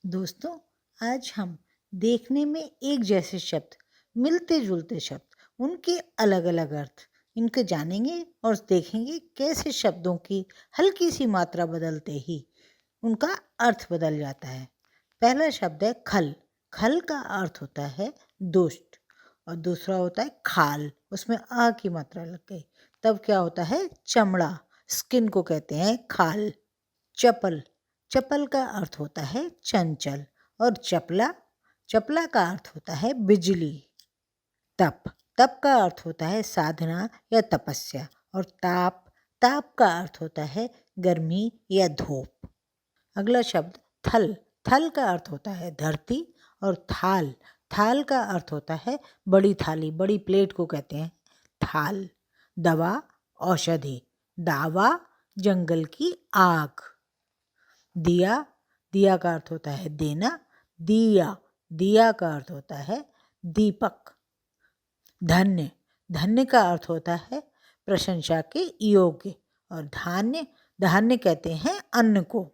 दोस्तों, आज हम देखने में एक जैसे शब्द, मिलते जुलते शब्द, उनके अलग अलग अर्थ, इनके जानेंगे और देखेंगे कैसे शब्दों की हल्की सी मात्रा बदलते ही उनका अर्थ बदल जाता है। पहला शब्द है खल। खल का अर्थ होता है दुष्ट। और दूसरा होता है खाल, उसमें आ की मात्रा लग गई, तब क्या होता है चमड़ा, स्किन को कहते हैं खाल। चपल। चपल का अर्थ होता है चंचल। और चपला, चपला का अर्थ होता है बिजली। तप। तप का अर्थ होता है साधना या तपस्या। और ताप, ताप का अर्थ होता है गर्मी या धूप। अगला शब्द थल। थल का अर्थ होता है धरती। और थाल, थाल का अर्थ होता है बड़ी थाली, बड़ी प्लेट को कहते हैं थाल। दवा, औषधि। दावा, जंगल की आग। दिया, दिया का अर्थ होता है देना। दिया, दिया का अर्थ होता है दीपक। धन्य, धन्य का अर्थ होता है प्रशंसा के योग्य। और धान्य, धान्य कहते हैं अन्न को।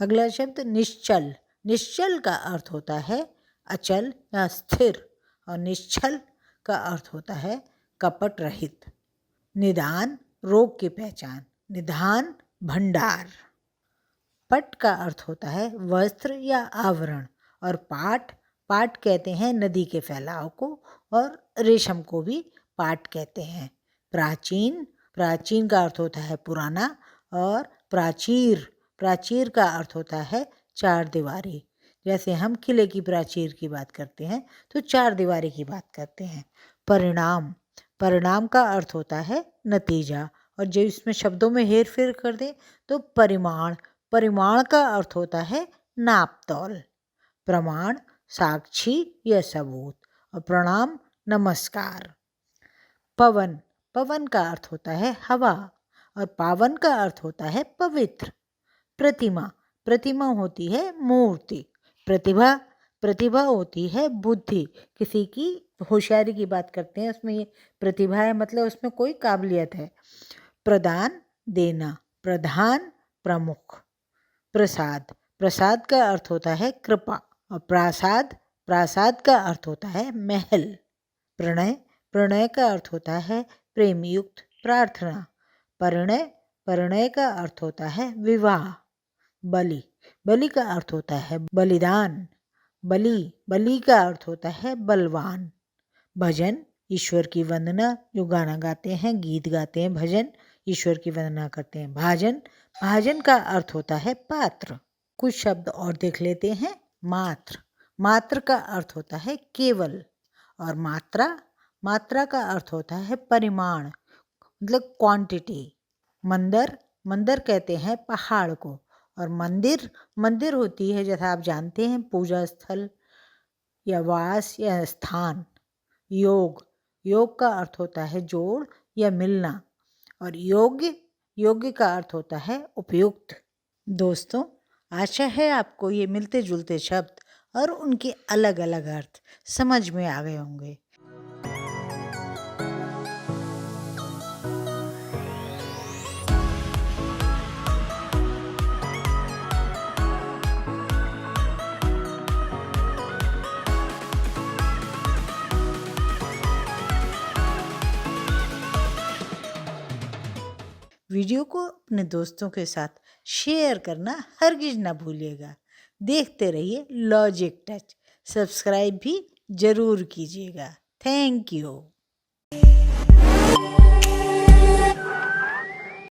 अगला शब्द निश्चल। निश्चल का अर्थ होता है अचल या स्थिर। और निश्चल का अर्थ होता है कपट रहित। निदान, रोग की पहचान। निधान, भंडार। पट का अर्थ होता है वस्त्र या आवरण। और पाट, पाट कहते हैं नदी के फैलाव को। और रेशम को भी पाट कहते हैं। प्राचीन, प्राचीन का अर्थ होता है पुराना। और प्राचीर, प्राचीर का अर्थ होता है चार दीवारी। जैसे हम किले की प्राचीर की बात करते हैं तो चार दीवारी की बात करते हैं। परिणाम, परिणाम का अर्थ होता है नतीजा। और जो इसमें शब्दों में हेर फेर कर दें तो परिमाण, परिमाण का अर्थ होता है नाप तौल। प्रमाण, साक्षी या सबूत। और प्रणाम, नमस्कार। पवन, पवन का अर्थ होता है हवा। और पावन का अर्थ होता है पवित्र। प्रतिमा, प्रतिमा होती है मूर्ति। प्रतिभा, प्रतिभा होती है बुद्धि, किसी की होशियारी की बात करते हैं उसमें ये प्रतिभा है, मतलब उसमें कोई काबिलियत है। प्रदान, देना। प्रधान, प्रमुख। प्रसाद, प्रसाद का अर्थ होता है कृपा। और प्रासाद, प्रासाद का अर्थ होता है महल। प्रणय, प्रणय का अर्थ होता है प्रेम युक्त प्रार्थना। परिणय, परिणय का अर्थ होता है विवाह। बलि, बलि का अर्थ होता है बलिदान। बलि, बलि का अर्थ होता है बलवान। भजन, ईश्वर की वंदना, जो गाना गाते हैं, गीत गाते हैं, भजन ईश्वर की वंदना करते हैं। भाजन, भाजन का अर्थ होता है पात्र। कुछ शब्द और देख लेते हैं। मात्र, मात्र का अर्थ होता है केवल। और मात्रा, मात्रा का अर्थ होता है परिमाण, मतलब क्वांटिटी। मंदिर, मंदिर कहते हैं पहाड़ को। और मंदिर, मंदिर होती है जैसा आप जानते हैं पूजा स्थल या वास या स्थान। योग, योग का अर्थ होता है जोड़ या मिलना। और योग्य, योग्य का अर्थ होता है उपयुक्त। दोस्तों, आशा है आपको ये मिलते जुलते शब्द और उनके अलग अलग अर्थ समझ में आ गए होंगे। वीडियो को अपने दोस्तों के साथ शेयर करना हरगिज ना भूलिएगा। देखते रहिए लॉजिक टच। सब्सक्राइब भी जरूर कीजिएगा। Thank you.